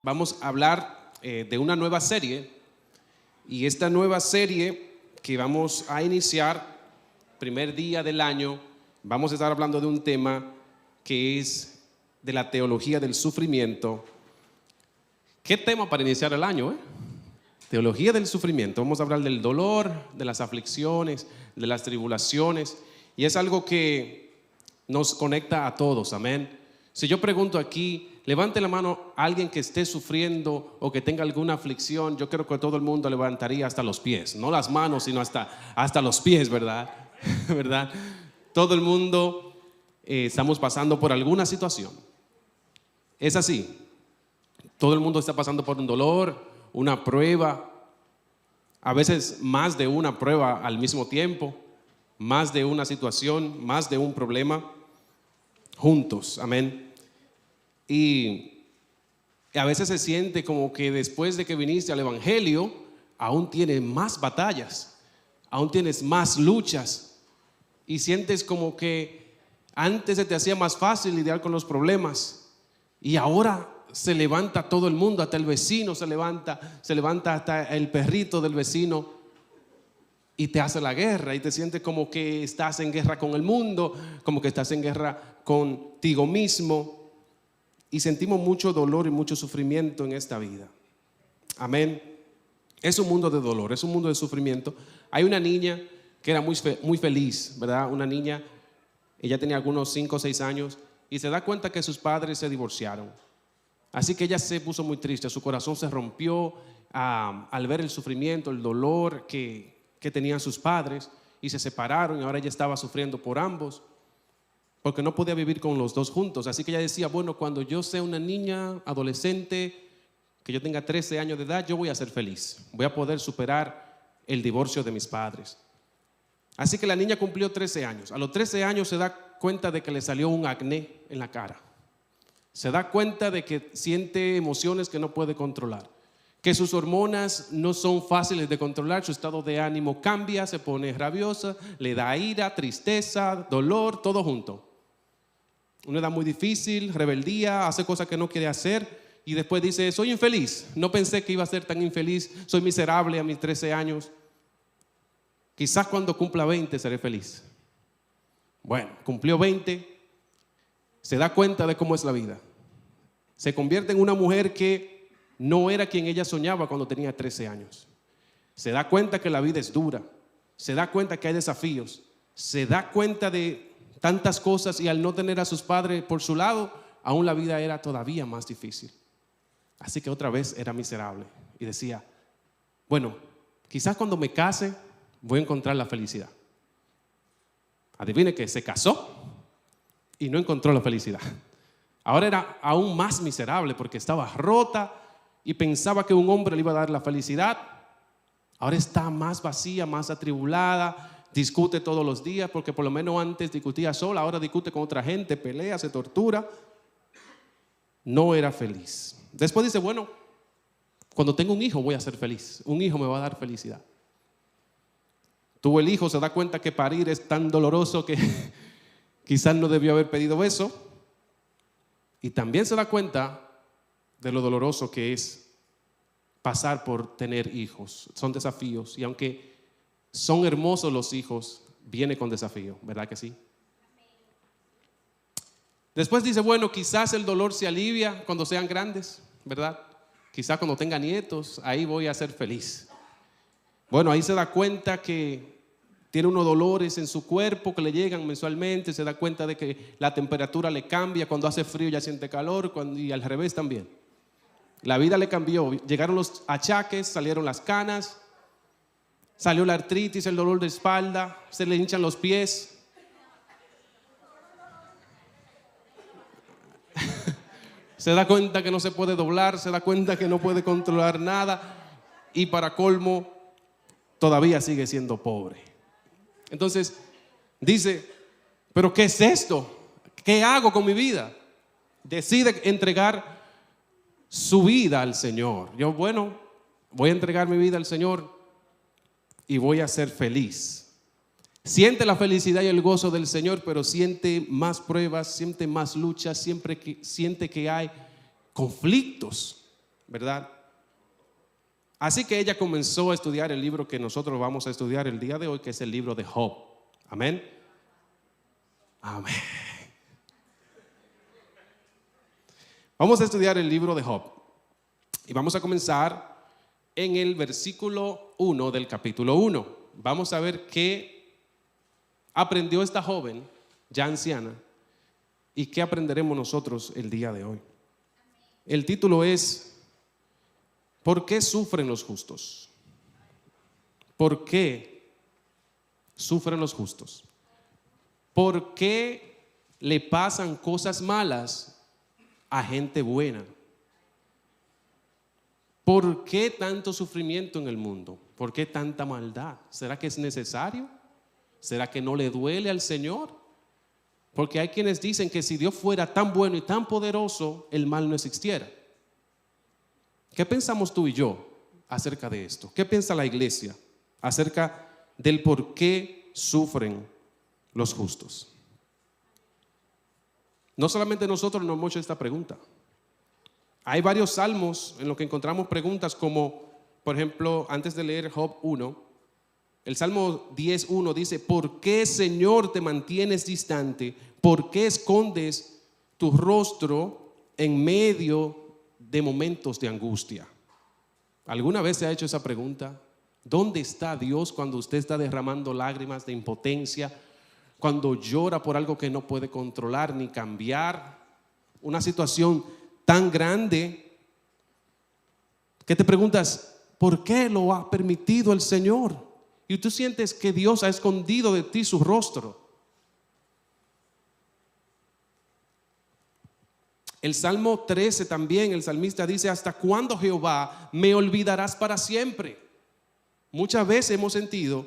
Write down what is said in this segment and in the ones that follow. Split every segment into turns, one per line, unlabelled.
vamos a hablar de una nueva serie, y esta nueva serie que vamos a iniciar, primer día del año, vamos a estar hablando de un tema que es de la teología del sufrimiento. ¿Qué tema para iniciar el año? Teología del sufrimiento. Vamos a hablar del dolor, de las aflicciones, de las tribulaciones, y es algo que nos conecta a todos, amén. Si yo pregunto aquí, levante la mano a alguien que esté sufriendo o que tenga alguna aflicción, yo creo que todo el mundo levantaría hasta los pies, no las manos, sino hasta los pies, ¿verdad? ¿Verdad? Todo el mundo estamos pasando por alguna situación. Es así. Todo el mundo está pasando por un dolor, una prueba, a veces más de una prueba al mismo tiempo, más de una situación, más de un problema, juntos, amén. Y a veces se siente como que después de que viniste al evangelio, aún tienes más batallas, aún tienes más luchas, y sientes como que antes se te hacía más fácil lidiar con los problemas, y ahora se levanta todo el mundo, hasta el vecino se levanta hasta el perrito del vecino y te hace la guerra, y te sientes como que estás en guerra con el mundo, como que estás en guerra contigo mismo, y sentimos mucho dolor y mucho sufrimiento en esta vida. Amén. Es un mundo de dolor, es un mundo de sufrimiento. Hay una niña que era muy feliz, ¿verdad? Una niña, ella tenía algunos 5 o 6 años y se da cuenta que sus padres se divorciaron. Así que ella se puso muy triste, su corazón se rompió al ver el sufrimiento, el dolor que tenían sus padres, y se separaron, y ahora ella estaba sufriendo por ambos, porque no podía vivir con los dos juntos. Así que ella decía, bueno, cuando yo sea una niña, adolescente, que yo tenga 13 años de edad, yo voy a ser feliz, voy a poder superar el divorcio de mis padres. Así que la niña cumplió 13 años. A los 13 años se da cuenta de que le salió un acné en la cara. Se da cuenta de que siente emociones que no puede controlar, que sus hormonas no son fáciles de controlar, su estado de ánimo cambia, se pone rabiosa, le da ira, tristeza, dolor, todo junto. Una edad muy difícil, rebeldía, hace cosas que no quiere hacer, y después dice, soy infeliz, no pensé que iba a ser tan infeliz, soy miserable a mis 13 años, quizás cuando cumpla 20 seré feliz. Bueno, cumplió 20, se da cuenta de cómo es la vida. Se convierte en una mujer que no era quien ella soñaba cuando tenía 13 años. Se da cuenta que la vida es dura. Se da cuenta que hay desafíos. Se da cuenta de tantas cosas, y al no tener a sus padres por su lado, aún la vida era todavía más difícil. Así que otra vez era miserable. Y decía, bueno, quizás cuando me case voy a encontrar la felicidad. Adivine que se casó y no encontró la felicidad. Ahora era aún más miserable porque estaba rota y pensaba que un hombre le iba a dar la felicidad. Ahora está más vacía, más atribulada, discute todos los días, porque por lo menos antes discutía sola, ahora discute con otra gente, pelea, se tortura. No era feliz. Después dice, bueno, cuando tenga un hijo voy a ser feliz, un hijo me va a dar felicidad. Tuvo el hijo, se da cuenta que parir es tan doloroso que quizás no debió haber pedido eso, y también se da cuenta de lo doloroso que es pasar por tener hijos. Son desafíos, y aunque son hermosos los hijos, viene con desafío, ¿verdad que sí? Después dice, bueno, quizás el dolor se alivia cuando sean grandes, ¿verdad? Quizás cuando tenga nietos, ahí voy a ser feliz. Bueno, ahí se da cuenta que tiene unos dolores en su cuerpo que le llegan mensualmente, se da cuenta de que la temperatura le cambia, cuando hace frío ya siente calor, y al revés también. La vida le cambió, llegaron los achaques, salieron las canas, salió la artritis, el dolor de espalda, se le hinchan los pies. Se da cuenta que no se puede doblar, se da cuenta que no puede controlar nada, y para colmo, todavía sigue siendo pobre. Entonces dice, ¿pero qué es esto? ¿Qué hago con mi vida? Decide entregar su vida al Señor. Yo, bueno, voy a entregar mi vida al Señor y voy a ser feliz. Siente la felicidad y el gozo del Señor, pero siente más pruebas, siente más luchas, siente que hay conflictos. ¿verdad? Así que ella comenzó a estudiar el libro que nosotros vamos a estudiar el día de hoy, que es el libro de Job. Amén. Amén. Vamos a estudiar el libro de Job y vamos a comenzar en el versículo 1 del capítulo 1. Vamos a ver qué aprendió esta joven, ya anciana, y qué aprenderemos nosotros el día de hoy. El título es ¿por qué sufren los justos? ¿Por qué sufren los justos? ¿Por qué le pasan cosas malas a gente buena? ¿Por qué tanto sufrimiento en el mundo? ¿Por qué tanta maldad? ¿Será que es necesario? ¿Será que no le duele al Señor? Porque hay quienes dicen que si Dios fuera tan bueno y tan poderoso, el mal no existiera. ¿Qué pensamos tú y yo acerca de esto? ¿Qué piensa la iglesia acerca del por qué sufren los justos? No solamente nosotros nos hemos hecho esta pregunta. Hay varios salmos en los que encontramos preguntas como, por ejemplo, antes de leer Job 1, el Salmo 10:1 dice: ¿por qué, Señor, te mantienes distante? ¿Por qué escondes tu rostro en medio de momentos de angustia? ¿Alguna vez se ha hecho esa pregunta? ¿Dónde está Dios cuando usted está derramando lágrimas de impotencia? Cuando llora por algo que no puede controlar ni cambiar, una situación tan grande que te preguntas, ¿por qué lo ha permitido el Señor? Y tú sientes que Dios ha escondido de ti su rostro. El Salmo 13 también, el salmista dice: ¿hasta cuándo, Jehová, me olvidarás para siempre? Muchas veces hemos sentido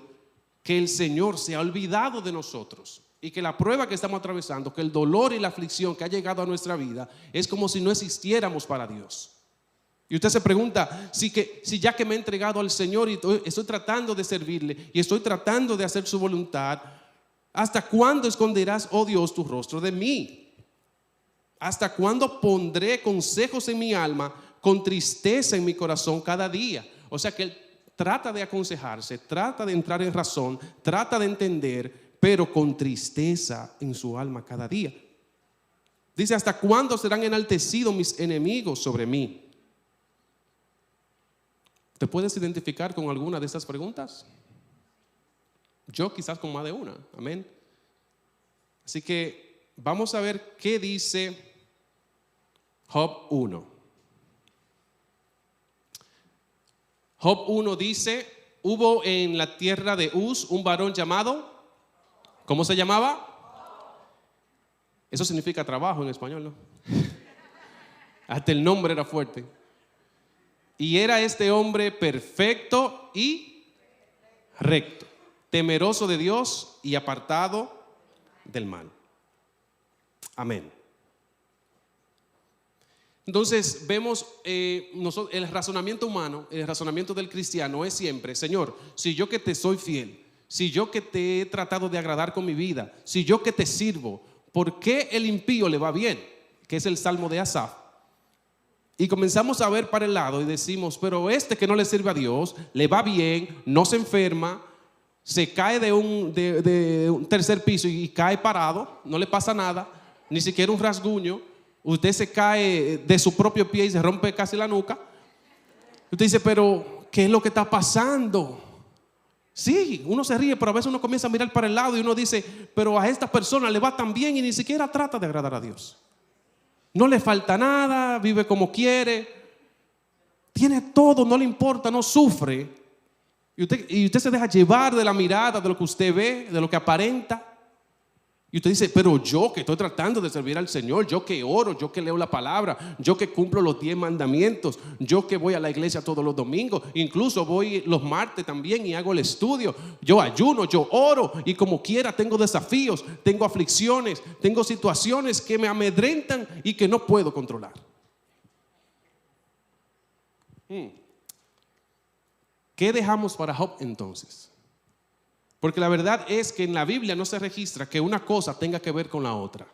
que el Señor se ha olvidado de nosotros y que la prueba que estamos atravesando, que el dolor y la aflicción que ha llegado a nuestra vida es como si no existiéramos para Dios. Y usted se pregunta, si ya que me he entregado al Señor y estoy tratando de servirle y estoy tratando de hacer su voluntad, ¿hasta cuándo esconderás, oh Dios, tu rostro de mí? ¿Hasta cuándo pondré consejos en mi alma con tristeza en mi corazón cada día? O sea que él trata de aconsejarse, trata de entrar en razón, trata de entender, pero con tristeza en su alma cada día. Dice: ¿hasta cuándo serán enaltecidos mis enemigos sobre mí? ¿Te puedes identificar con alguna de estas preguntas? Yo quizás con más de una. Amén. Así que vamos a ver qué dice Job 1. Job 1 dice: hubo en la tierra de Uz un varón llamado, ¿cómo se llamaba? Eso significa trabajo en español, ¿no? Hasta el nombre era fuerte. Y era este hombre perfecto y recto, temeroso de Dios y apartado del mal. Amén. Entonces vemos el razonamiento humano, el razonamiento del cristiano es siempre: Señor, si yo que te soy fiel, si yo que te he tratado de agradar con mi vida, si yo que te sirvo, ¿por qué el impío le va bien? Que es el Salmo de Asaf. Y comenzamos a ver para el lado y decimos: pero este que no le sirve a Dios, le va bien, no se enferma, se cae de un tercer piso y cae parado, no le pasa nada, ni siquiera un rasguño. Usted se cae de su propio pie y se rompe casi la nuca. Usted dice: pero ¿qué es lo que está pasando? Sí, uno se ríe, pero a veces uno comienza a mirar para el lado y uno dice: pero a esta persona le va tan bien y ni siquiera trata de agradar a Dios. No le falta nada, vive como quiere, tiene todo, no le importa, no sufre. Y usted se deja llevar de la mirada, de lo que usted ve, de lo que aparenta. Y usted dice: pero yo que estoy tratando de servir al Señor, yo que oro, yo que leo la palabra, yo que cumplo los 10 mandamientos, yo que voy a la iglesia todos los domingos, incluso voy los martes también y hago el estudio, yo ayuno, yo oro, y como quiera tengo desafíos, tengo aflicciones, tengo situaciones que me amedrentan y que no puedo controlar. ¿Qué dejamos para Job entonces? Porque la verdad es que en la Biblia no se registra que una cosa tenga que ver con la otra.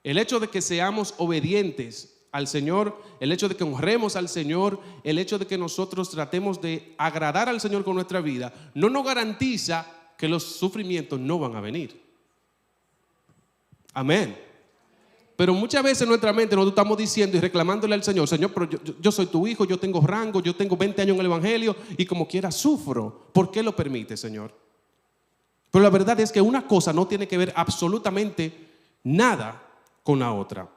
El hecho de que seamos obedientes al Señor, el hecho de que honremos al Señor, el hecho de que nosotros tratemos de agradar al Señor con nuestra vida, no nos garantiza que los sufrimientos no van a venir. Amén. Pero muchas veces en nuestra mente nosotros estamos diciendo y reclamándole al Señor: Señor, pero yo soy tu hijo, yo tengo rango, yo tengo 20 años en el Evangelio y como quiera sufro. ¿Por qué lo permite, Señor? Pero la verdad es que una cosa no tiene que ver absolutamente nada con la otra.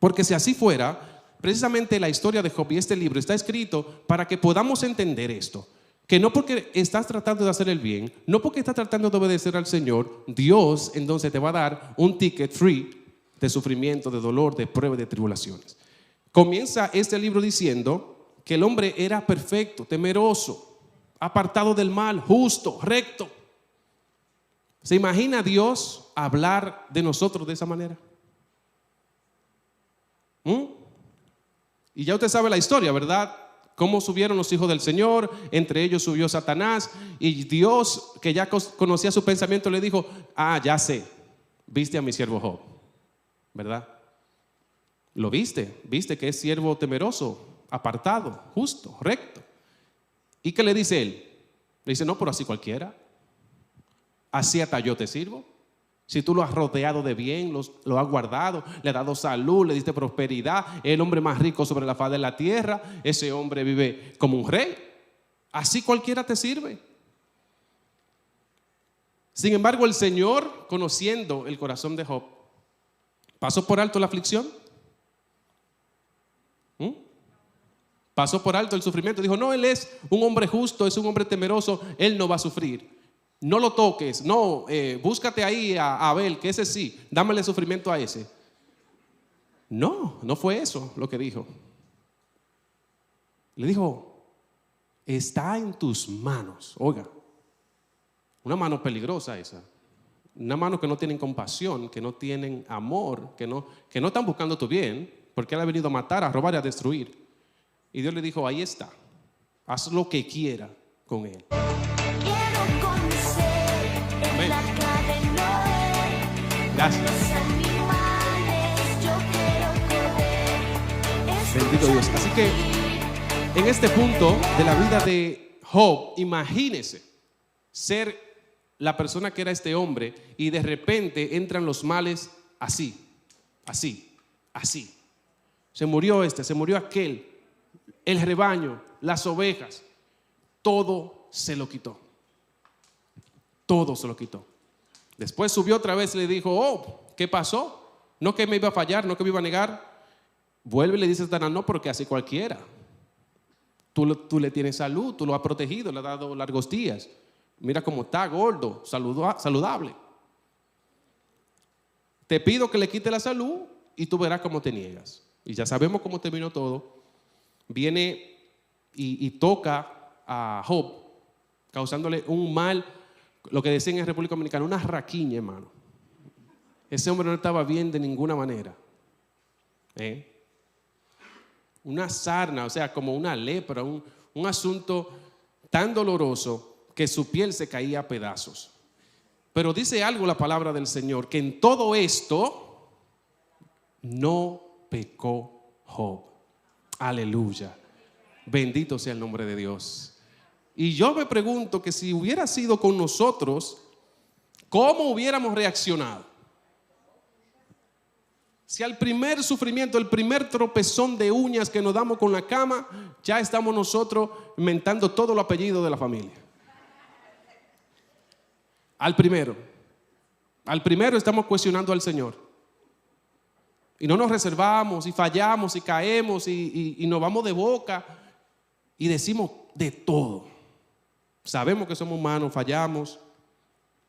Porque si así fuera, precisamente la historia de Job y este libro está escrito para que podamos entender esto. Que no porque estás tratando de hacer el bien, no porque estás tratando de obedecer al Señor, Dios entonces te va a dar un ticket free de sufrimiento, de dolor, de prueba, de tribulaciones. Comienza este libro diciendo que el hombre era perfecto, temeroso, apartado del mal, justo, recto. ¿Se imagina Dios hablar de nosotros de esa manera? Y ya usted sabe la historia, ¿verdad? Cómo subieron los hijos del Señor, entre ellos subió Satanás, y Dios, que ya conocía su pensamiento, le dijo: ya sé, viste a mi siervo Job, ¿verdad? Lo viste que es siervo temeroso, apartado, justo, recto. ¿Y qué le dice él? Le dice: no, pero así cualquiera, así hasta yo te sirvo. Si tú lo has rodeado de bien, lo has guardado, le has dado salud, le diste prosperidad, es el hombre más rico sobre la faz de la tierra, ese hombre vive como un rey, así cualquiera te sirve. Sin embargo, el Señor, conociendo el corazón de Job, ¿pasó por alto la aflicción? ¿Pasó por alto el sufrimiento? Dijo: no, él es un hombre justo, es un hombre temeroso, él no va a sufrir. No lo toques, no, búscate ahí a Abel, que ese sí, dámele sufrimiento a ese. No fue eso lo que dijo. Le dijo: está en tus manos. Oiga, una mano peligrosa esa. Una mano que no tienen compasión, que no tienen amor, que no están buscando tu bien, porque él ha venido a matar, a robar y a destruir. Y Dios le dijo: ahí está, haz lo que quiera con él. Amén. Gracias. Bendito Dios. Así que en este punto de la vida de Job, imagínese ser la persona que era este hombre y de repente entran los males así. Se murió este, se murió aquel, el rebaño, las ovejas, todo se lo quitó. Todo se lo quitó. Después subió otra vez y le dijo: ¿qué pasó? No que me iba a fallar, no que me iba a negar. Vuelve y le dice a Satanás: no, porque así cualquiera. Tú le tienes salud, tú lo has protegido, le has dado largos días. Mira cómo está, gordo, saludable. Te pido que le quite la salud y tú verás cómo te niegas. Y ya sabemos cómo terminó todo. Viene y toca a Job, causándole un mal, lo que decían en República Dominicana, una raquiña, hermano. Ese hombre no estaba bien de ninguna manera. Una sarna, o sea, como una lepra, un asunto tan doloroso que su piel se caía a pedazos. Pero dice algo la palabra del Señor, que en todo esto no pecó Job. Aleluya. Bendito sea el nombre de Dios. Y yo me pregunto que si hubiera sido con nosotros, ¿cómo hubiéramos reaccionado? Si al primer sufrimiento, el primer tropezón de uñas que nos damos con la cama, ya estamos nosotros inventando todo el apellido de la familia. Al primero estamos cuestionando al Señor. Y no nos reservamos y fallamos y caemos y nos vamos de boca y decimos de todo. Sabemos que somos humanos, fallamos,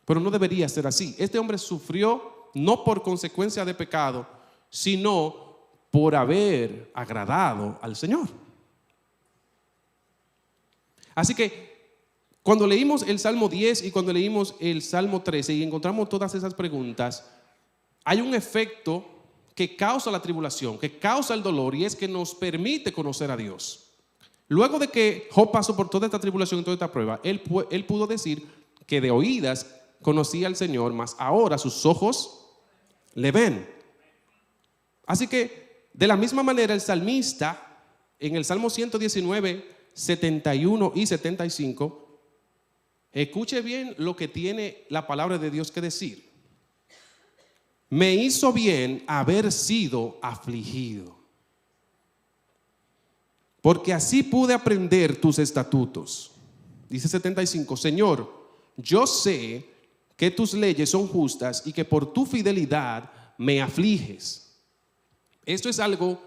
pero no debería ser así. Este hombre sufrió no por consecuencia de pecado, sino por haber agradado al Señor. Así que cuando leímos el Salmo 10 y cuando leímos el Salmo 13 y encontramos todas esas preguntas, hay un efecto que causa la tribulación, que causa el dolor, y es que nos permite conocer a Dios. Luego de que Job pasó por toda esta tribulación y toda esta prueba, él pudo decir que de oídas conocía al Señor, mas ahora sus ojos le ven. Así que De la misma manera, el salmista, en el Salmo 119, 71 y 75, escuche bien lo que tiene la palabra de Dios que decir. Me hizo bien haber sido afligido, porque así pude aprender tus estatutos. Dice 75, Señor, yo sé que tus leyes son justas y que por tu fidelidad me afliges. Esto es algo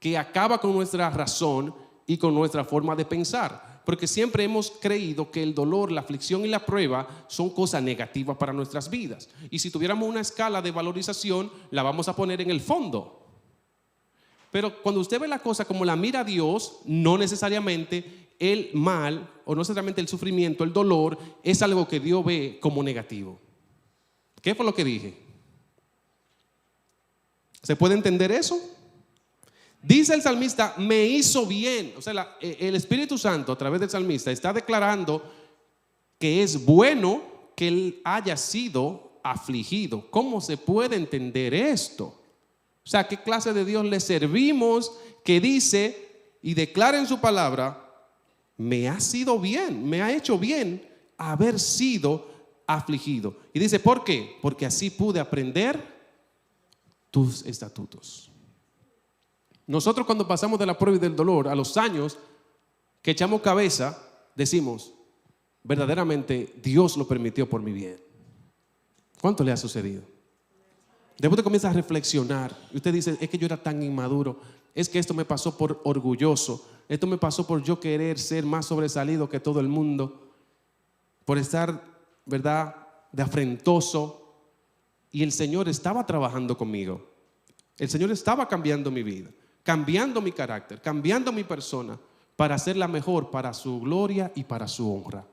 que acaba con nuestra razón y con nuestra forma de pensar, porque siempre hemos creído que el dolor, la aflicción y la prueba son cosas negativas para nuestras vidas. Y si tuviéramos una escala de valorización, la vamos a poner en el fondo. Pero cuando usted ve la cosa como la mira Dios, no necesariamente el mal o no necesariamente el sufrimiento, el dolor es algo que Dios ve como negativo. ¿Qué fue lo que dije? ¿Se puede entender eso? Dice el salmista, me hizo bien. O sea, el Espíritu Santo a través del salmista está declarando que es bueno que él haya sido afligido. ¿Cómo se puede entender esto? O sea, ¿qué clase de Dios le servimos que dice y declara en su palabra, me ha sido bien, me ha hecho bien haber sido afligido? Y dice, ¿por qué? Porque así pude aprender tus estatutos. Nosotros cuando pasamos de la prueba y del dolor, a los años que echamos cabeza, decimos, verdaderamente Dios lo permitió por mi bien. ¿Cuánto le ha sucedido? Después usted comienza a reflexionar y usted dice, es que yo era tan inmaduro, es que esto me pasó por orgulloso, esto me pasó por yo querer ser más sobresalido que todo el mundo, por estar, ¿verdad?, de afrentoso. Y el Señor estaba trabajando conmigo. El Señor estaba cambiando mi vida, cambiando mi carácter, cambiando mi persona para hacerla mejor para su gloria y para su honra.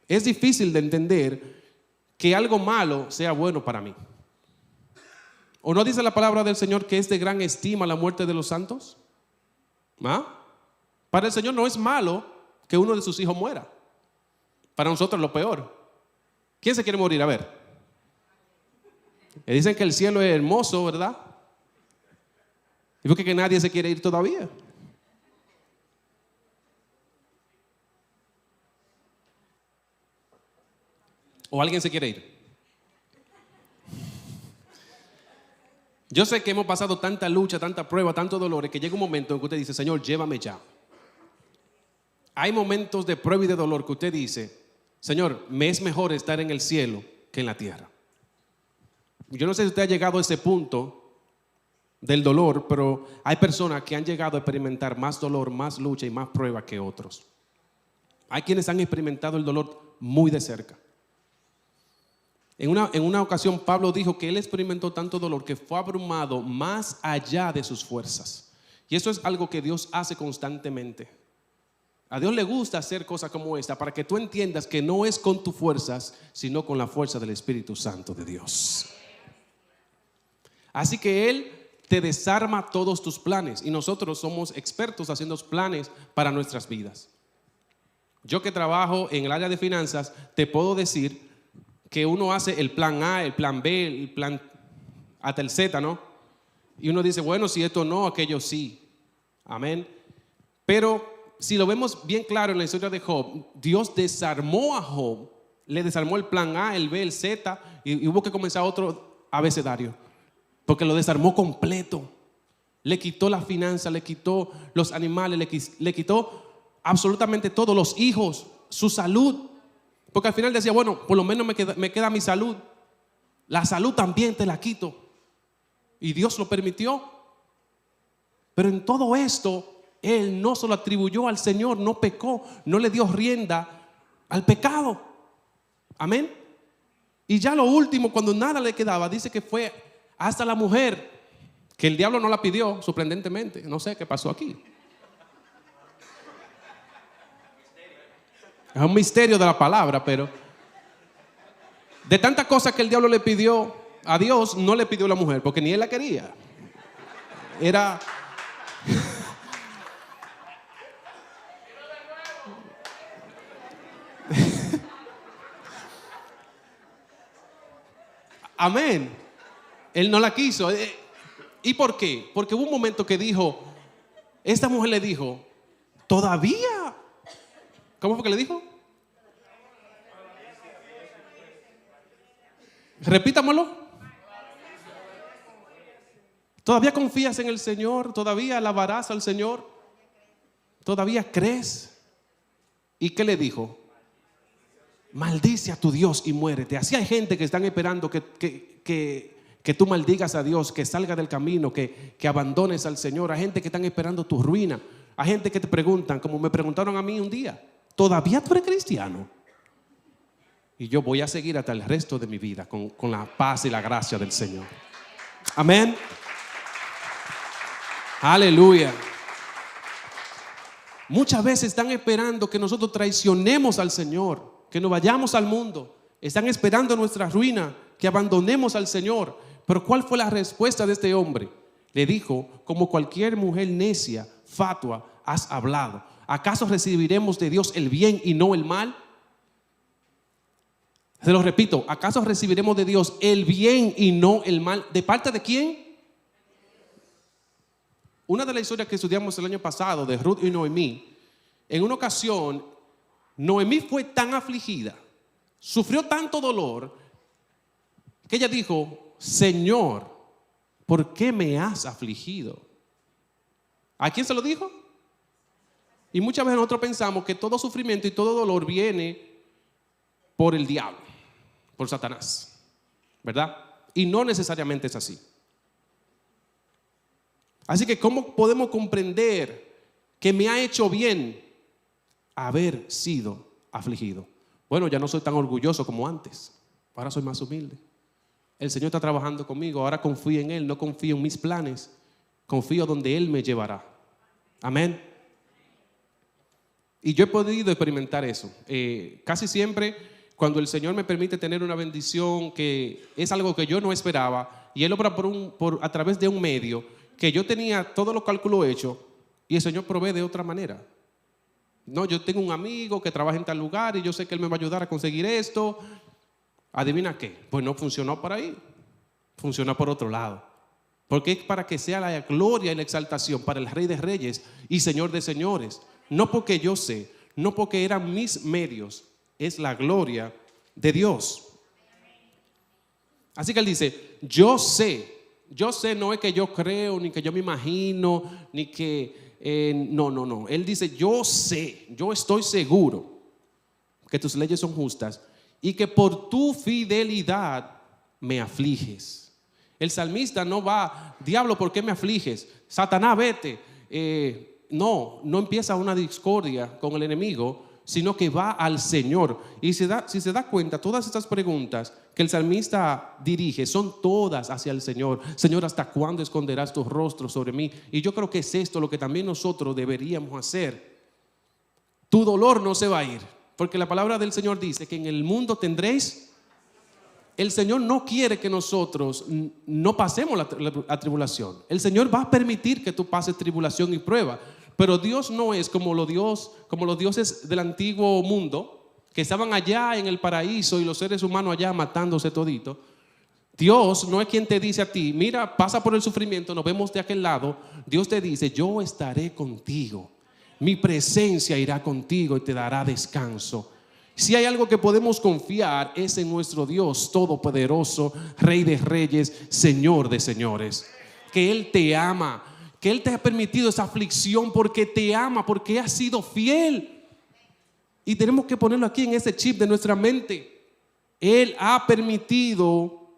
Es difícil de entender que algo malo sea bueno para mí. ¿O no dice la palabra del Señor que es de gran estima la muerte de los santos? ¿Ah? Para el Señor no es malo que uno de sus hijos muera. Para nosotros lo peor. ¿Quién se quiere morir? A ver. Le dicen que el cielo es hermoso, ¿verdad? ¿Y por qué que nadie se quiere ir todavía? ¿O alguien se quiere ir? Yo sé que hemos pasado tanta lucha, tanta prueba, tanto dolor, que llega un momento en que usted dice, Señor, llévame ya. Hay momentos de prueba y de dolor que usted dice, Señor, me es mejor estar en el cielo que en la tierra. Yo no sé si usted ha llegado a ese punto del dolor, pero hay personas que han llegado a experimentar más dolor, más lucha y más prueba que otros. Hay quienes han experimentado el dolor muy de cerca. En una ocasión Pablo dijo que él experimentó tanto dolor que fue abrumado más allá de sus fuerzas. Y eso es algo que Dios hace constantemente. A Dios le gusta hacer cosas como esta para que tú entiendas que no es con tus fuerzas, sino con la fuerza del Espíritu Santo de Dios. Así que Él te desarma todos tus planes y nosotros somos expertos haciendo planes para nuestras vidas. Yo que trabajo en el área de finanzas, te puedo decir que uno hace el plan A, el plan B, el plan hasta el Z, ¿no? Y uno dice, bueno, si esto no, aquello sí. Amén. Pero si lo vemos bien claro en la historia de Job, Dios desarmó a Job, le desarmó el plan A, el B, el Z, y hubo que comenzar otro abecedario, porque lo desarmó completo. Le quitó la finanza, le quitó los animales, le quitó absolutamente todo, los hijos, su salud. Porque al final decía, bueno, por lo menos me queda mi salud. La salud también te la quito. Y Dios lo permitió. Pero en todo esto, él no se lo atribuyó al Señor, no pecó, no le dio rienda al pecado. Amén. Y ya lo último, cuando nada le quedaba, dice que fue hasta la mujer, que el diablo no la pidió, sorprendentemente. No sé qué pasó aquí. Es un misterio de la palabra, pero de tantas cosas que el diablo le pidió a Dios, no le pidió a la mujer, porque ni él la quería. Era... Amén. Él no la quiso. ¿Y por qué? Porque hubo un momento que dijo, esta mujer le dijo, todavía. ¿Cómo fue que le dijo? Repítamelo. ¿Todavía confías en el Señor? ¿Todavía alabarás al Señor? ¿Todavía crees? ¿Y qué le dijo? Maldice a tu Dios y muérete. Así hay gente que están esperando que tú maldigas a Dios, que salga del camino, que abandones al Señor. Hay gente que están esperando tu ruina. Hay gente que te preguntan, como me preguntaron a mí un día, ¿todavía tú eres cristiano? Y yo voy a seguir hasta el resto de mi vida con la paz y la gracia del Señor. Amén. Aleluya. Muchas veces están esperando que nosotros traicionemos al Señor, que nos vayamos al mundo. Están esperando nuestra ruina, que abandonemos al Señor. Pero ¿cuál fue la respuesta de este hombre? Le dijo, como cualquier mujer necia, fatua, has hablado. ¿Acaso recibiremos de Dios el bien y no el mal? Se lo repito, ¿acaso recibiremos de Dios el bien y no el mal? ¿De parte de quién? Una de las historias que estudiamos el año pasado de Ruth y Noemí, en una ocasión, Noemí fue tan afligida, sufrió tanto dolor, que ella dijo, Señor, ¿por qué me has afligido? ¿A quién se lo dijo? Y muchas veces nosotros pensamos que todo sufrimiento y todo dolor viene por el diablo, por Satanás, ¿verdad? Y no necesariamente es así. Así que ¿cómo podemos comprender que me ha hecho bien haber sido afligido? Bueno, ya no soy tan orgulloso como antes. Ahora soy más humilde. El Señor está trabajando conmigo. Ahora confío en Él, no confío en mis planes. Confío donde Él me llevará. Amén. Y yo he podido experimentar eso. Casi siempre cuando el Señor me permite tener una bendición que es algo que yo no esperaba y Él obra a través de un medio que yo tenía todos los cálculos hechos y el Señor provee de otra manera. No, yo tengo un amigo que trabaja en tal lugar y yo sé que Él me va a ayudar a conseguir esto. ¿Adivina qué? Pues no funcionó por ahí, funcionó por otro lado. Porque es para que sea la gloria y la exaltación para el Rey de Reyes y Señor de Señores. No porque yo sé, no porque eran mis medios, es la gloria de Dios. Así que Él dice, yo sé no es que yo creo, ni que yo me imagino, ni que, no. Él dice, yo sé, yo estoy seguro que tus leyes son justas y que por tu fidelidad me afliges. El salmista no va, diablo, ¿por qué me afliges? Satanás, vete. No empieza una discordia con el enemigo, sino que va al Señor. Y si se da cuenta, todas estas preguntas que el salmista dirige son todas hacia el Señor. Señor, ¿hasta cuándo esconderás tu rostro sobre mí? Y yo creo que es esto lo que también nosotros deberíamos hacer. Tu dolor no se va a ir, porque la palabra del Señor dice que en el mundo tendréis. El Señor no quiere que nosotros no pasemos la tribulación. El Señor va a permitir que tú pases tribulación y prueba. Pero Dios no es como los dioses del antiguo mundo, que estaban allá en el paraíso y los seres humanos allá matándose todito. Dios no es quien te dice a ti, mira, pasa por el sufrimiento, nos vemos de aquel lado. Dios te dice, yo estaré contigo. Mi presencia irá contigo y te dará descanso. Si hay algo que podemos confiar es en nuestro Dios todopoderoso, Rey de Reyes, Señor de Señores. Que Él te ama, que Él te ha permitido esa aflicción porque te ama, porque has sido fiel. Y tenemos que ponerlo aquí en ese chip de nuestra mente. Él ha permitido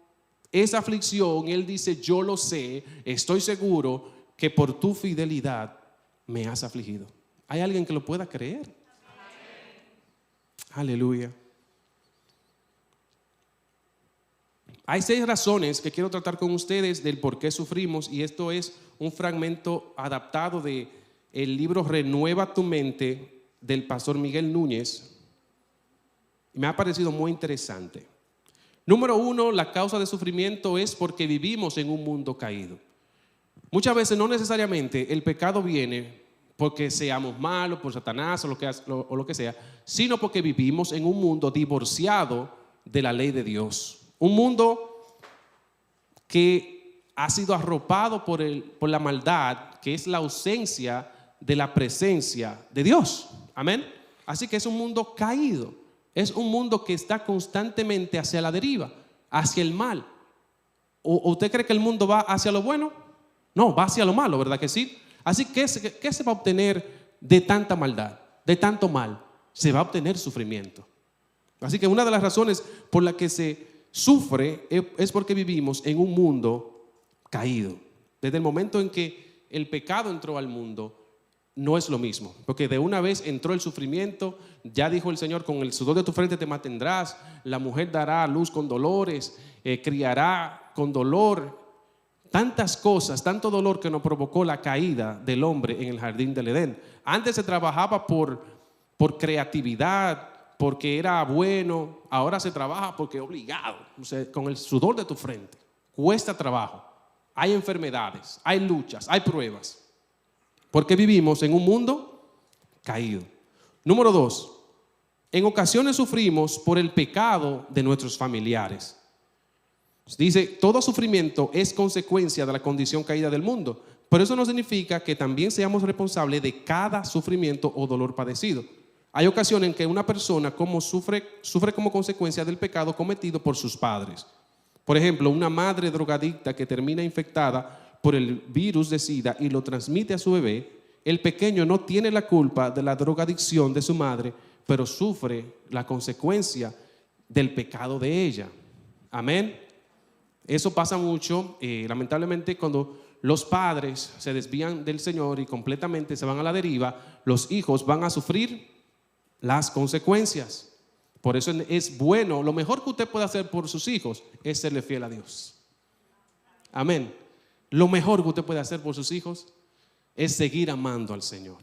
esa aflicción. Él dice, yo lo sé, estoy seguro que por tu fidelidad me has afligido. ¿Hay alguien que lo pueda creer? Aleluya. Hay 6 razones que quiero tratar con ustedes del por qué sufrimos, y esto es un fragmento adaptado de el libro Renueva tu mente del pastor Miguel Núñez. Me ha parecido muy interesante. Número 1, la causa de sufrimiento es porque vivimos en un mundo caído. Muchas veces no necesariamente el pecado viene porque seamos malos, por Satanás o lo que sea, sino porque vivimos en un mundo divorciado de la ley de Dios. Un mundo que ha sido arropado por la maldad, que es la ausencia de la presencia de Dios. Amén. Así que es un mundo caído. Es un mundo que está constantemente hacia la deriva, hacia el mal. ¿O usted cree que el mundo va hacia lo bueno? No, va hacia lo malo, ¿verdad que sí? Así que, ¿qué se va a obtener de tanta maldad, de tanto mal? Se va a obtener sufrimiento. Así que una de las razones por la que se sufre es porque vivimos en un mundo caído. Desde el momento en que el pecado entró al mundo, no es lo mismo, porque de una vez entró el sufrimiento. Ya dijo el Señor: con el sudor de tu frente te mantendrás, la mujer dará a luz con dolores, criará con dolor. Tantas cosas, tanto dolor que nos provocó la caída del hombre en el jardín del Edén. Antes se trabajaba por creatividad, porque era bueno. Ahora se trabaja porque es obligado, o sea, con el sudor de tu frente. Cuesta trabajo, hay enfermedades, hay luchas, hay pruebas. Porque vivimos en un mundo caído. Número 2, en ocasiones sufrimos por el pecado de nuestros familiares. Dice: todo sufrimiento es consecuencia de la condición caída del mundo, pero eso no significa que también seamos responsables de cada sufrimiento o dolor padecido. Hay ocasiones en que una persona sufre como consecuencia del pecado cometido por sus padres. Por ejemplo, una madre drogadicta que termina infectada por el virus de SIDA y lo transmite a su bebé. El pequeño no tiene la culpa de la drogadicción de su madre, pero sufre la consecuencia del pecado de ella. Amén. Eso pasa mucho, lamentablemente, cuando los padres se desvían del Señor y completamente se van a la deriva. Los hijos van a sufrir las consecuencias. Por eso es bueno, lo mejor que usted puede hacer por sus hijos es serle fiel a Dios. Amén. Lo mejor que usted puede hacer por sus hijos es seguir amando al Señor.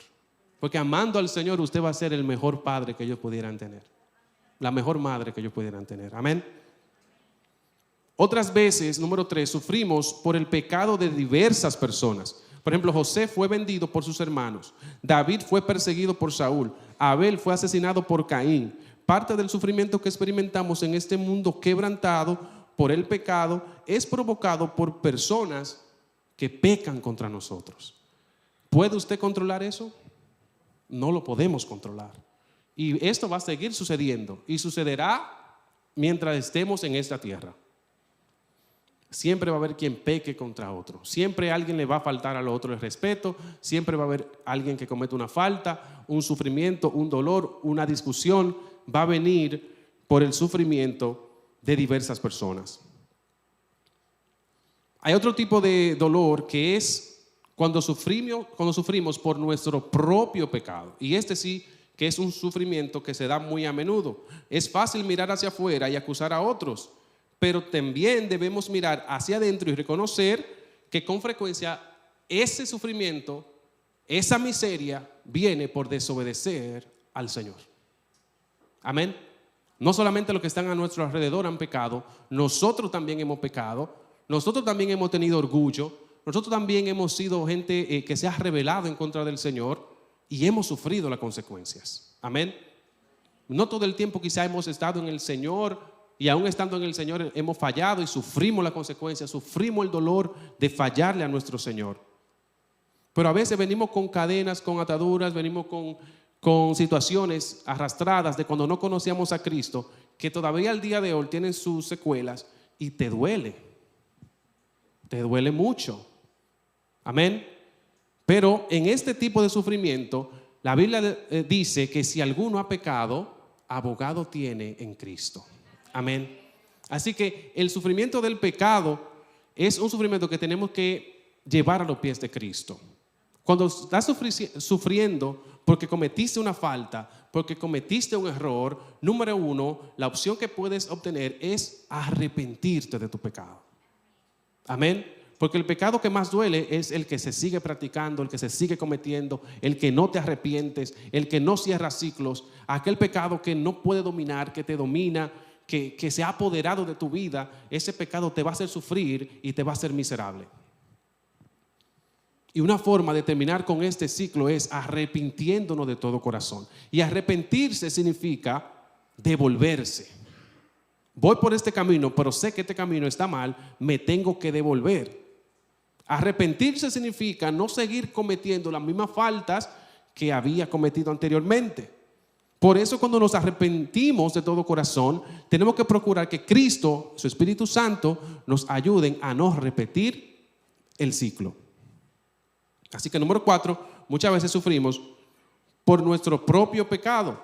Porque amando al Señor usted va a ser el mejor padre que ellos pudieran tener. La mejor madre que ellos pudieran tener. Amén. Otras veces, número 3, sufrimos por el pecado de diversas personas. Por ejemplo, José fue vendido por sus hermanos. David fue perseguido por Saúl. Abel fue asesinado por Caín. Parte del sufrimiento que experimentamos en este mundo quebrantado por el pecado es provocado por personas que pecan contra nosotros. ¿Puede usted controlar eso? No lo podemos controlar. Y esto va a seguir sucediendo y sucederá mientras estemos en esta tierra. Siempre va a haber quien peque contra otro. Siempre a alguien le va a faltar al otro el respeto. Siempre va a haber alguien que cometa una falta, un sufrimiento, un dolor, una discusión. Va a venir por el sufrimiento de diversas personas. Hay otro tipo de dolor que es cuando sufrimos por nuestro propio pecado. Y este sí que es un sufrimiento que se da muy a menudo. Es fácil mirar hacia afuera y acusar a otros, pero también debemos mirar hacia adentro y reconocer que con frecuencia ese sufrimiento, esa miseria viene por desobedecer al Señor. Amén. No solamente los que están a nuestro alrededor han pecado, nosotros también hemos pecado, nosotros también hemos tenido orgullo, nosotros también hemos sido gente que se ha rebelado en contra del Señor y hemos sufrido las consecuencias. Amén. No todo el tiempo quizá hemos estado en el Señor y aún estando en el Señor hemos fallado y sufrimos las consecuencias, sufrimos el dolor de fallarle a nuestro Señor. Pero a veces venimos con cadenas, con ataduras, venimos con situaciones arrastradas de cuando no conocíamos a Cristo, que todavía al día de hoy tienen sus secuelas y te duele mucho. Amén. Pero en este tipo de sufrimiento, la Biblia dice que si alguno ha pecado, abogado tiene en Cristo. Amén. Así que el sufrimiento del pecado es un sufrimiento que tenemos que llevar a los pies de Cristo. Cuando estás sufriendo porque cometiste una falta, porque cometiste un error, número 1, la opción que puedes obtener es arrepentirte de tu pecado. Amén. Porque el pecado que más duele es el que se sigue practicando, el que se sigue cometiendo, el que no te arrepientes, el que no cierra ciclos, aquel pecado que no puede dominar, que te domina, que se ha apoderado de tu vida. Ese pecado te va a hacer sufrir y te va a hacer miserable. Y una forma de terminar con este ciclo es arrepintiéndonos de todo corazón. Y arrepentirse significa devolverse. Voy por este camino, pero sé que este camino está mal, me tengo que devolver. Arrepentirse significa no seguir cometiendo las mismas faltas que había cometido anteriormente. Por eso cuando nos arrepentimos de todo corazón, tenemos que procurar que Cristo, su Espíritu Santo, nos ayuden a no repetir el ciclo. Así que número 4, muchas veces sufrimos por nuestro propio pecado.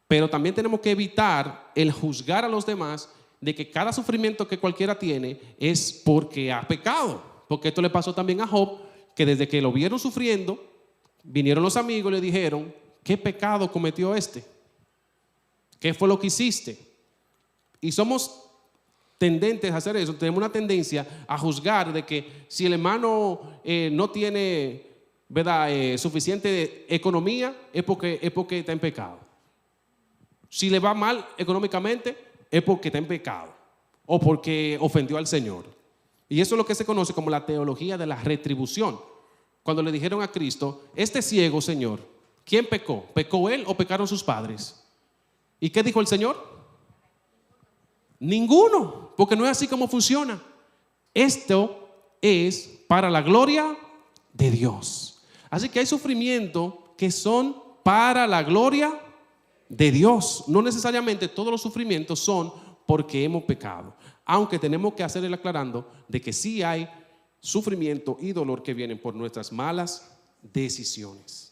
Pero también tenemos que evitar el juzgar a los demás de que cada sufrimiento que cualquiera tiene es porque ha pecado. Porque esto le pasó también a Job, que desde que lo vieron sufriendo, vinieron los amigos y le dijeron: ¿qué pecado cometió este? ¿Qué fue lo que hiciste? Y somos tendentes a hacer eso. Tenemos una tendencia a juzgar de que si el hermano no tiene, ¿verdad?, suficiente economía, es porque está en pecado. Si le va mal económicamente, es porque está en pecado o porque ofendió al Señor. Y eso es lo que se conoce como la teología de la retribución. Cuando le dijeron a Cristo: este ciego, Señor, ¿quién pecó? ¿Pecó él o pecaron sus padres? ¿Y qué dijo el Señor? Ninguno, porque no es así como funciona. Esto es para la gloria de Dios. Así que hay sufrimientos que son para la gloria de Dios. No necesariamente todos los sufrimientos son porque hemos pecado, aunque tenemos que hacer el aclarando de que sí hay sufrimiento y dolor que vienen por nuestras malas decisiones.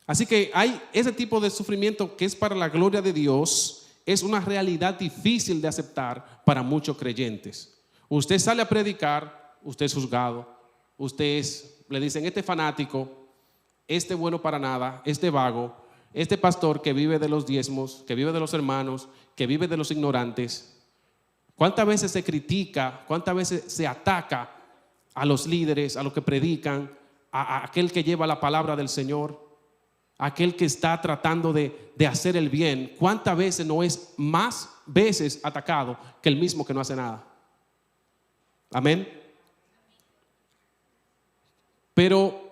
Así que hay ese tipo de sufrimiento que es para la gloria de Dios. Es una realidad difícil de aceptar para muchos creyentes. Usted sale a predicar, usted es juzgado, le dicen: este fanático, este bueno para nada, este vago, este pastor que vive de los diezmos, que vive de los hermanos, que vive de los ignorantes. ¿Cuántas veces se critica, cuántas veces se ataca a los líderes, a los que predican, a aquel que lleva la palabra del Señor, a aquel que está tratando de hacer el bien? ¿Cuántas veces no es más veces atacado que el mismo que no hace nada? Amén. Pero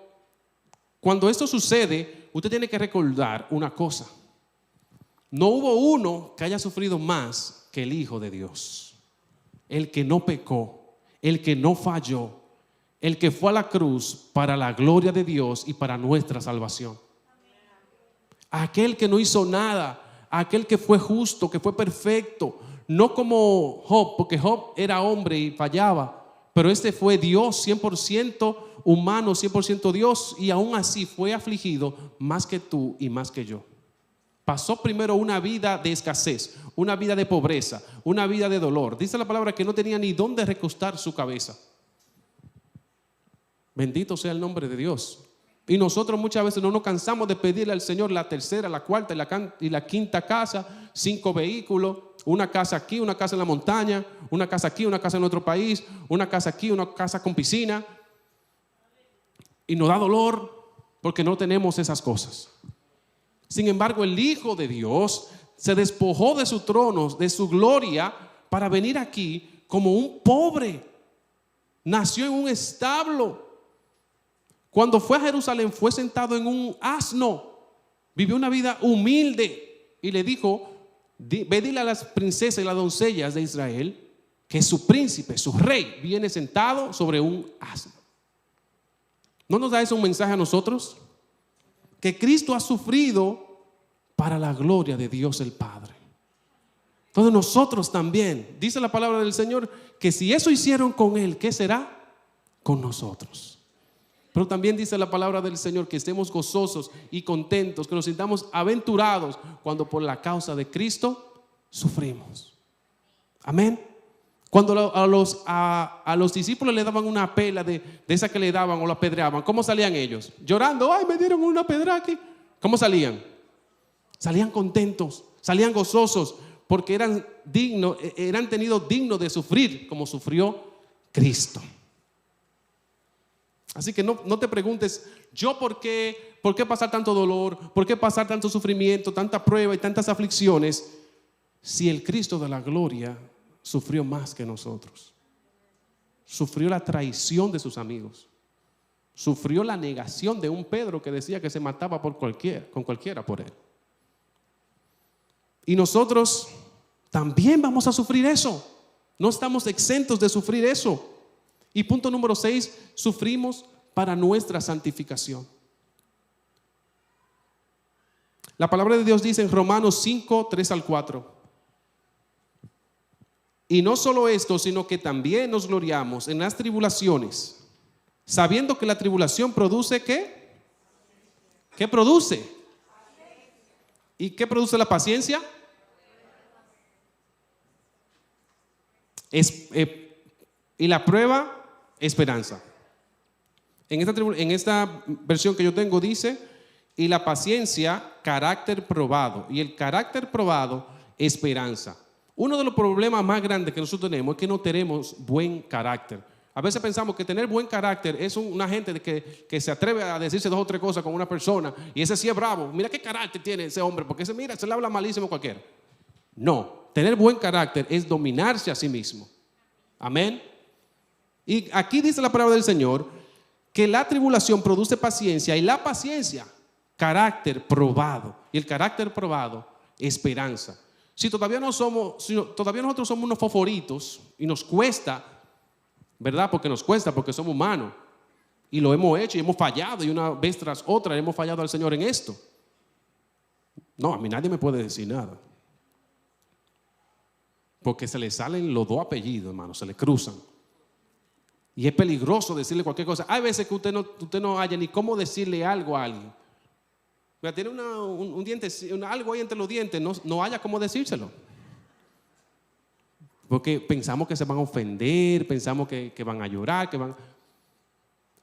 cuando esto sucede, usted tiene que recordar una cosa: no hubo uno que haya sufrido más que el Hijo de Dios, el que no pecó, el que no falló, el que fue a la cruz para la gloria de Dios y para nuestra salvación. Aquel que no hizo nada, aquel que fue justo, que fue perfecto, no como Job, porque Job era hombre y fallaba, pero este fue Dios, 100% humano, 100% Dios, y aún así fue afligido más que tú y más que yo. Pasó primero una vida de escasez, una vida de pobreza, una vida de dolor. Dice la palabra que no tenía ni dónde recostar su cabeza. Bendito sea el nombre de Dios. Y nosotros muchas veces no nos cansamos de pedirle al Señor la tercera, la cuarta y la quinta casa, 5 vehículos, una casa aquí, una casa en la montaña, una casa aquí, una casa en otro país, una casa aquí, una casa con piscina. Y nos da dolor porque no tenemos esas cosas. Sin embargo, el Hijo de Dios se despojó de su trono, de su gloria, para venir aquí como un pobre. Nació en un establo. Cuando fue a Jerusalén fue sentado en un asno. Vivió una vida humilde y le dijo: ve, dile a las princesas y las doncellas de Israel que su príncipe, su rey, viene sentado sobre un asno. ¿No nos da eso un mensaje a nosotros? Que Cristo ha sufrido para la gloria de Dios el Padre. Entonces nosotros también, dice la palabra del Señor, que si eso hicieron con Él, ¿qué será con nosotros? Pero también dice la palabra del Señor que estemos gozosos y contentos, que nos sintamos aventurados cuando por la causa de Cristo sufrimos. Amén. Cuando a los discípulos le daban una pela de esa que le daban o la apedreaban, ¿cómo salían ellos? Llorando: ay, me dieron una pedra aquí. ¿Cómo salían? Salían contentos, salían gozosos, porque eran tenidos dignos de sufrir como sufrió Cristo. Así que no te preguntes: ¿yo por qué pasar tanto dolor? ¿Por qué pasar tanto sufrimiento, tanta prueba y tantas aflicciones? Si el Cristo de la gloria sufrió más que nosotros. Sufrió la traición de sus amigos. Sufrió la negación de un Pedro que decía que se mataba con cualquiera por él. Y nosotros también vamos a sufrir eso. No estamos exentos de sufrir eso. Y punto número 6, sufrimos para nuestra santificación. La palabra de Dios dice en Romanos 5, 3 al 4. Y no solo esto, sino que también nos gloriamos en las tribulaciones, sabiendo que la tribulación produce ¿qué? ¿Qué produce? ¿Y qué produce la paciencia? Y la prueba, esperanza. En esta versión que yo tengo dice, y la paciencia, carácter probado. Y el carácter probado, esperanza. Uno de los problemas más grandes que nosotros tenemos es que no tenemos buen carácter. A veces pensamos que tener buen carácter es una gente que se atreve a decirse 2 o 3 cosas con una persona y ese sí es bravo. Mira qué carácter tiene ese hombre, porque se le habla malísimo a cualquiera. No, tener buen carácter es dominarse a sí mismo. Amén. Y aquí dice la palabra del Señor que la tribulación produce paciencia y la paciencia, carácter probado. Y el carácter probado, esperanza. Si todavía nosotros somos unos fosforitos y nos cuesta, ¿verdad? Porque nos cuesta, porque somos humanos. Y lo hemos hecho y hemos fallado y una vez tras otra hemos fallado al Señor en esto. No, a mí nadie me puede decir nada. Porque se le salen los 2 apellidos, hermano, se le cruzan. Y es peligroso decirle cualquier cosa. Hay veces que usted no haya ni cómo decirle algo a alguien. Tiene un diente, algo ahí entre los dientes, no haya cómo decírselo. Porque pensamos que se van a ofender, pensamos que van a llorar,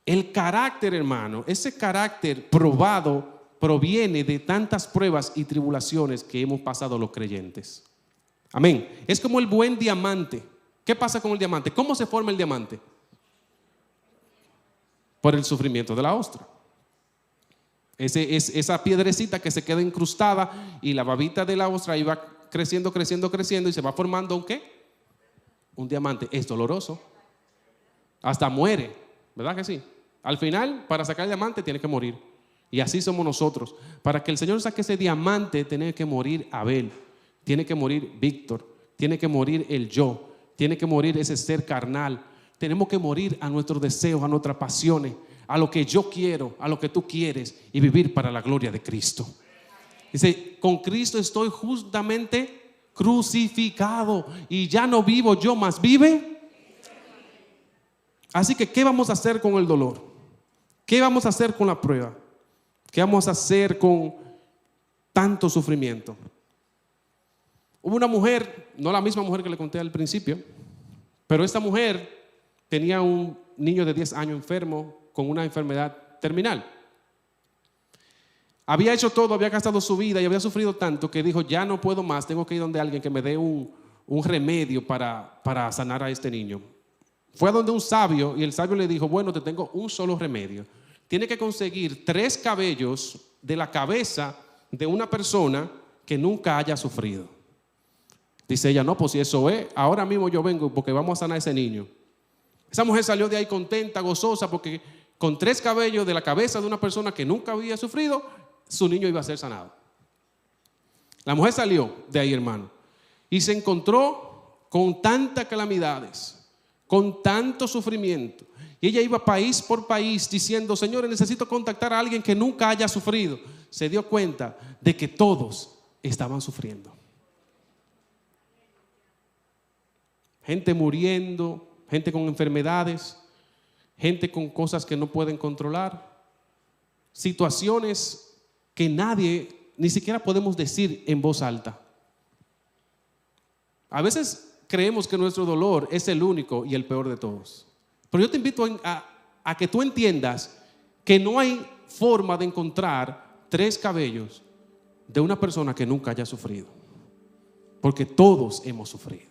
El carácter, hermano, ese carácter probado proviene de tantas pruebas y tribulaciones que hemos pasado los creyentes. Amén. Es como el buen diamante. ¿Qué pasa con el diamante? ¿Cómo se forma el diamante? Por el sufrimiento de la ostra. Esa piedrecita que se queda incrustada y la babita de la ostra iba creciendo y se va formando ¿un qué? Un diamante. Es doloroso. Hasta muere, ¿verdad que sí? Al final, para sacar el diamante tiene que morir. Y así somos nosotros. Para que el Señor saque ese diamante tiene que morir Abel, tiene que morir Víctor, tiene que morir el yo, tiene que morir ese ser carnal. Tenemos que morir a nuestros deseos, a nuestras pasiones, a lo que yo quiero, a lo que tú quieres y vivir para la gloria de Cristo. Dice, con Cristo estoy justamente crucificado y ya no vivo yo, mas vive. Así que, ¿qué vamos a hacer con el dolor? ¿Qué vamos a hacer con la prueba? ¿Qué vamos a hacer con tanto sufrimiento? Hubo una mujer, no la misma mujer que le conté al principio, pero esta mujer tenía un niño de 10 años enfermo con una enfermedad terminal. Había hecho todo, había gastado su vida y había sufrido tanto que dijo, ya no puedo más, tengo que ir donde alguien que me dé un remedio para sanar a este niño. Fue a donde un sabio y el sabio le dijo, bueno, te tengo un solo remedio. Tiene que conseguir 3 cabellos de la cabeza de una persona que nunca haya sufrido. Dice ella, no, pues si eso es, ahora mismo yo vengo porque vamos a sanar a ese niño. Esa mujer salió de ahí contenta, gozosa, porque con 3 cabellos de la cabeza de una persona que nunca había sufrido, su niño iba a ser sanado. La mujer salió de ahí, hermano, y se encontró con tantas calamidades, con tanto sufrimiento. Y ella iba país por país diciendo, señores, necesito contactar a alguien que nunca haya sufrido. Se dio cuenta de que todos estaban sufriendo. Gente muriendo, gente con enfermedades, gente con cosas que no pueden controlar, situaciones que nadie, ni siquiera podemos decir en voz alta. A veces creemos que nuestro dolor es el único y el peor de todos. Pero yo te invito a que tú entiendas que no hay forma de encontrar 3 cabellos de una persona que nunca haya sufrido. Porque todos hemos sufrido.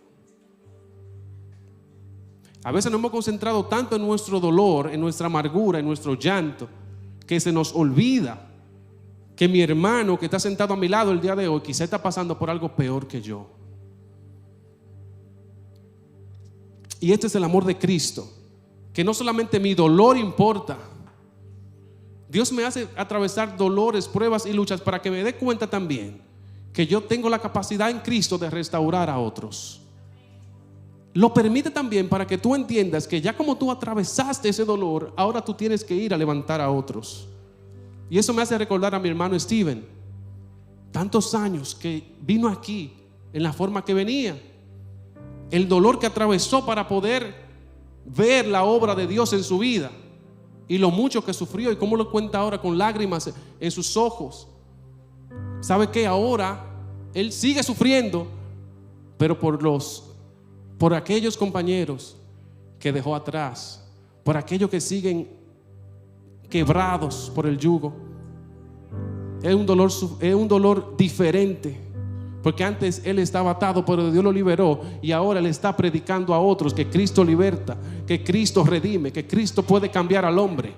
A veces nos hemos concentrado tanto en nuestro dolor, en nuestra amargura, en nuestro llanto, que se nos olvida que mi hermano que está sentado a mi lado el día de hoy quizá está pasando por algo peor que yo. Y este es el amor de Cristo, que no solamente mi dolor importa. Dios me hace atravesar dolores, pruebas y luchas para que me dé cuenta también que yo tengo la capacidad en Cristo de restaurar a otros. lo permite también para que tú entiendas que ya como tú atravesaste ese dolor, ahora tú tienes que ir a levantar a otros. Y eso me hace recordar a mi hermano Steven. Tantos años que vino aquí en la forma que venía. El dolor que atravesó para poder ver la obra de Dios en su vida. Y lo mucho que sufrió y cómo lo cuenta ahora con lágrimas en sus ojos. ¿Sabe qué? Ahora él sigue sufriendo, pero por aquellos compañeros que dejó atrás, por aquellos que siguen quebrados por el yugo. Es un dolor diferente, porque antes él estaba atado, pero Dios lo liberó, y ahora él está predicando a otros que Cristo liberta, que Cristo redime, que Cristo puede cambiar al hombre.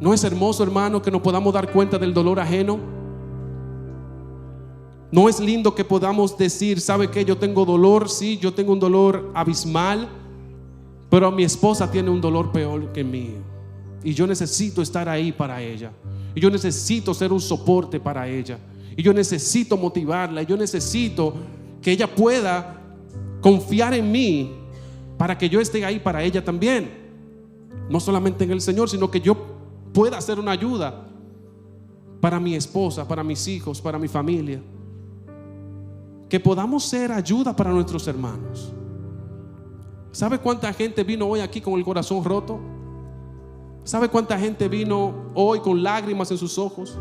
¿No es hermoso, hermano, que nos podamos dar cuenta del dolor ajeno? ¿No es lindo que podamos decir, sabe qué? Yo tengo dolor, sí, yo tengo un dolor abismal, pero mi esposa tiene un dolor peor que el mío, y yo necesito estar ahí para ella, y yo necesito ser un soporte para ella, y yo necesito motivarla, y yo necesito que ella pueda confiar en mí para que yo esté ahí para ella también. No solamente en el Señor, sino que yo pueda ser una ayuda para mi esposa, para mis hijos, para mi familia. Que podamos ser ayuda para nuestros hermanos. ¿Sabe cuánta gente vino hoy aquí con el corazón roto? ¿Sabe cuánta gente vino hoy con lágrimas en sus ojos?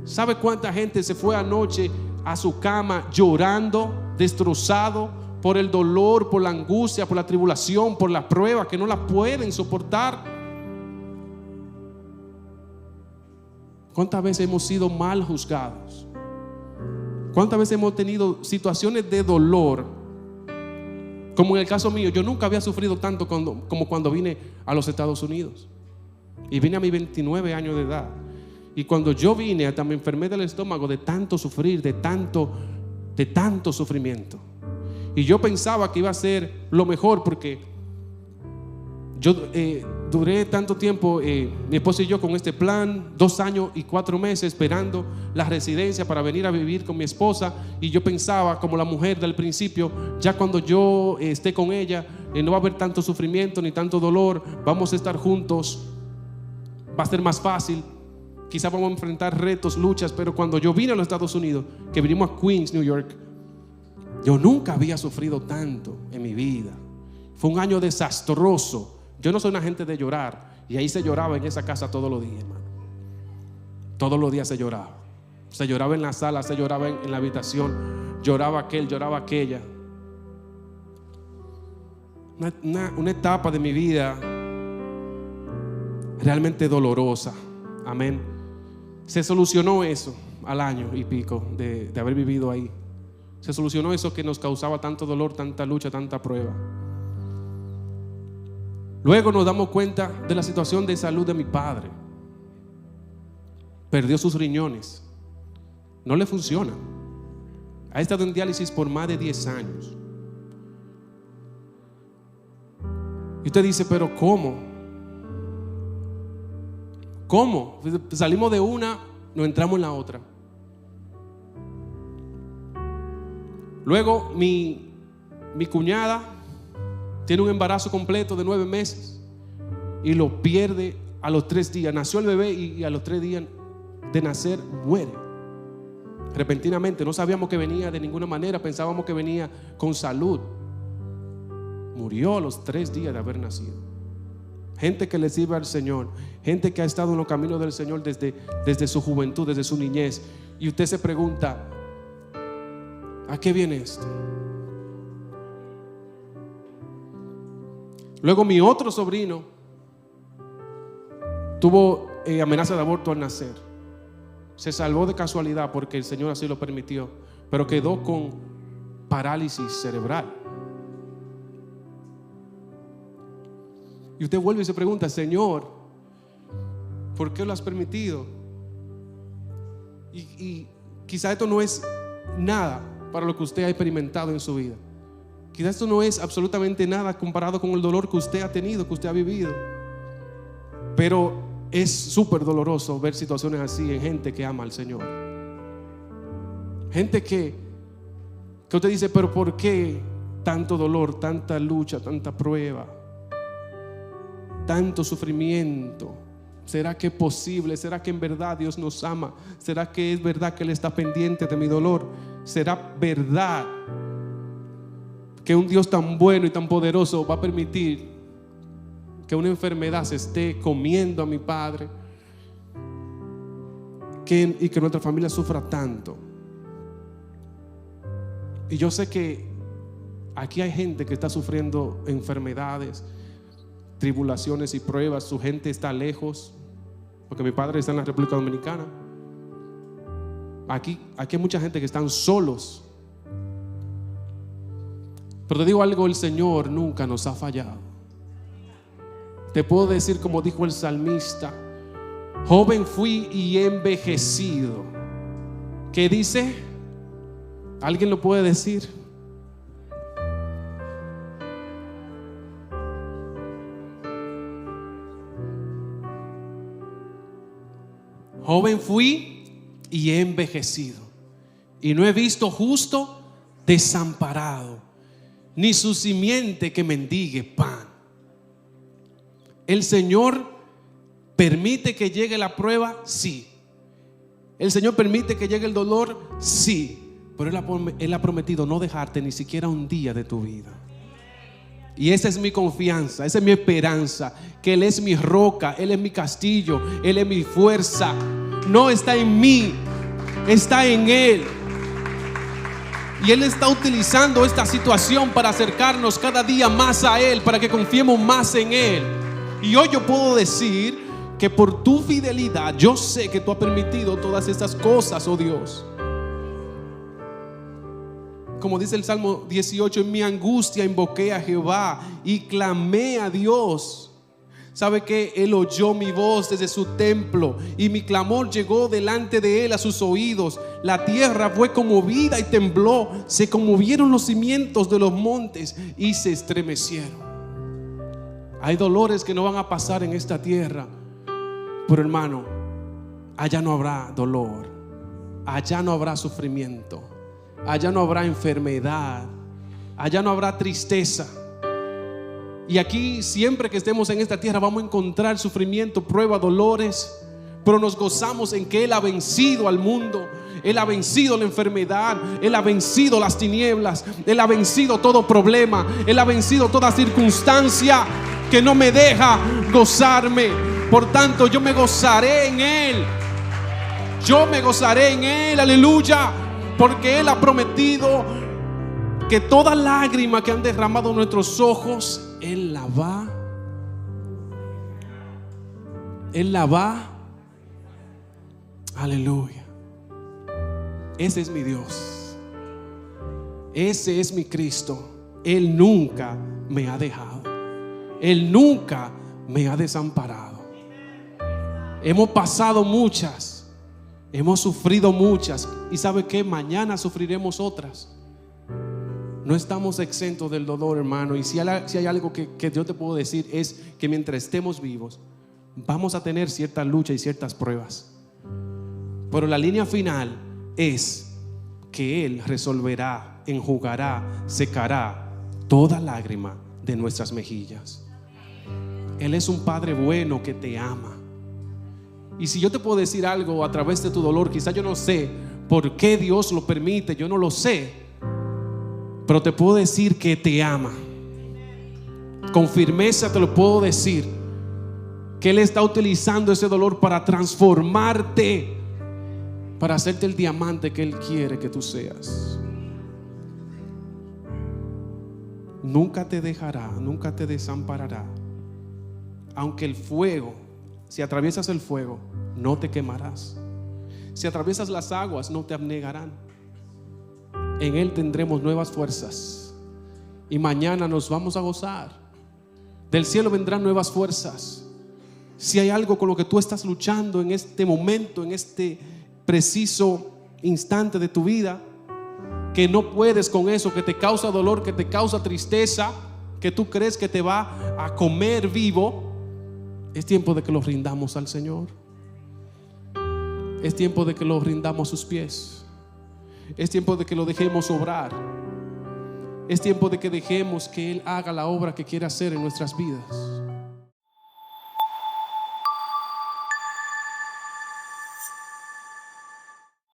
¿Sabe cuánta gente se fue anoche a su cama llorando, destrozado por el dolor, por la angustia, por la tribulación, por la prueba, que no la pueden soportar? ¿Cuántas veces hemos sido mal juzgados? ¿Cuántas veces hemos tenido situaciones de dolor? Como en el caso mío, yo nunca había sufrido tanto como cuando vine a los Estados Unidos. Y vine a mis 29 años de edad. Y cuando yo vine, hasta me enfermé del estómago de tanto sufrir, de tanto sufrimiento. Y yo pensaba que iba a ser lo mejor, porque yo duré tanto tiempo, mi esposa y yo, con este plan, 2 años y 4 meses esperando la residencia para venir a vivir con mi esposa. Y yo pensaba, como la mujer del principio, ya cuando yo esté con ella, no va a haber tanto sufrimiento ni tanto dolor, vamos a estar juntos, va a ser más fácil, quizás vamos a enfrentar retos, luchas. Pero cuando yo vine a los Estados Unidos, que vinimos a Queens, New York, yo nunca había sufrido tanto en mi vida. Fue un año desastroso. Yo no soy una gente de llorar, y ahí se lloraba en esa casa todos los días, hermano. Todos los días se lloraba. Se lloraba en la sala, se lloraba en la habitación, lloraba aquel, lloraba aquella. Una etapa de mi vida realmente dolorosa. Amén. Se solucionó eso al año y pico de haber vivido ahí. Se solucionó eso que nos causaba tanto dolor, tanta lucha, tanta prueba. Luego nos damos cuenta de la situación de salud de mi padre. Perdió sus riñones, no le funcionan. Ha estado en diálisis por más de 10 años. Y usted dice, pero ¿cómo? ¿Cómo? Salimos de una, nos entramos en la otra. Luego mi cuñada tiene un embarazo completo de 9 meses y lo pierde a los 3 días. Nació el bebé y a los 3 días de nacer muere repentinamente. No sabíamos que venía de ninguna manera, pensábamos que venía con salud. Murió a los 3 días de haber nacido. Gente que le sirve al Señor, gente que ha estado en los caminos del Señor desde su juventud, desde su niñez. Y usted se pregunta, ¿a qué viene esto? Luego mi otro sobrino tuvo amenaza de aborto al nacer. Se salvó de casualidad porque el Señor así lo permitió, pero quedó con parálisis cerebral. Y usted vuelve y se pregunta, Señor, ¿por qué lo has permitido? Y quizá esto no es nada para lo que usted ha experimentado en su vida. Quizás esto no es absolutamente nada comparado con el dolor que usted ha tenido, que usted ha vivido. Pero es súper doloroso ver situaciones así en gente que ama al Señor. Gente que usted dice, pero ¿por qué tanto dolor, tanta lucha, tanta prueba, tanto sufrimiento? ¿Será que es posible? ¿Será que en verdad Dios nos ama? ¿Será que es verdad que Él está pendiente de mi dolor? ¿Será verdad que un Dios tan bueno y tan poderoso va a permitir que una enfermedad se esté comiendo a mi padre y que nuestra familia sufra tanto? Y yo sé que aquí hay gente que está sufriendo enfermedades, tribulaciones y pruebas. Su gente está lejos, porque mi padre está en la República Dominicana. Aquí hay mucha gente que están solos. Pero te digo algo, el Señor nunca nos ha fallado. Te puedo decir, como dijo el salmista: joven fui y he envejecido. ¿Qué dice? ¿Alguien lo puede decir? Joven fui y he envejecido, y no he visto justo desamparado, ni su simiente que mendigue pan. El Señor permite que llegue la prueba, sí. El Señor permite que llegue el dolor, sí. Pero Él ha prometido no dejarte ni siquiera un día de tu vida. Y esa es mi confianza, esa es mi esperanza, que Él es mi roca, Él es mi castillo, Él es mi fuerza. No está en mí, está en Él. Y Él está utilizando esta situación para acercarnos cada día más a Él, para que confiemos más en Él. Y hoy yo puedo decir que por tu fidelidad, yo sé que tú has permitido todas estas cosas, oh Dios. Como dice el Salmo 18, en mi angustia invoqué a Jehová y clamé a Dios. ¿Sabe qué? Él oyó mi voz desde su templo y mi clamor llegó delante de Él a sus oídos. La tierra fue conmovida y tembló. Se conmovieron los cimientos de los montes y se estremecieron. Hay dolores que no van a pasar en esta tierra, pero hermano, allá no habrá dolor, allá no habrá sufrimiento, allá no habrá enfermedad, allá no habrá tristeza. Y aquí, siempre que estemos en esta tierra, vamos a encontrar sufrimiento, prueba, dolores, pero nos gozamos en que Él ha vencido al mundo. Él ha vencido la enfermedad, Él ha vencido las tinieblas, Él ha vencido todo problema, Él ha vencido toda circunstancia que no me deja gozarme. Por tanto, yo me gozaré en Él. Yo me gozaré en Él, aleluya, porque Él ha prometido que toda lágrima que han derramado nuestros ojos, Él la va, aleluya. Ese es mi Dios, ese es mi Cristo. Él nunca me ha dejado, Él nunca me ha desamparado. Hemos pasado muchas, hemos sufrido muchas, y ¿sabe qué? Mañana sufriremos otras. No estamos exentos del dolor, hermano. Y si hay algo que yo te puedo decir, es que mientras estemos vivos vamos a tener cierta lucha y ciertas pruebas, pero la línea final es que Él resolverá, enjugará, secará toda lágrima de nuestras mejillas. Él es un Padre bueno que te ama. Y si yo te puedo decir algo a través de tu dolor, quizá yo no sé por qué Dios lo permite, yo no lo sé, pero te puedo decir que te ama. Con firmeza te lo puedo decir, que Él está utilizando ese dolor para transformarte, para hacerte el diamante que Él quiere que tú seas. Nunca te dejará, nunca te desamparará. Aunque el fuego, si atraviesas el fuego, no te quemarás. Si atraviesas las aguas, no te abnegarán. En Él tendremos nuevas fuerzas y mañana nos vamos a gozar. Del cielo vendrán nuevas fuerzas. Si hay algo con lo que tú estás luchando en este momento, en este preciso instante de tu vida, que no puedes con eso, que te causa dolor, que te causa tristeza, que tú crees que te va a comer vivo, es tiempo de que lo rindamos al Señor. Es tiempo de que lo rindamos a sus pies. Es tiempo de que lo dejemos obrar. Es tiempo de que dejemos que Él haga la obra que quiere hacer en nuestras vidas.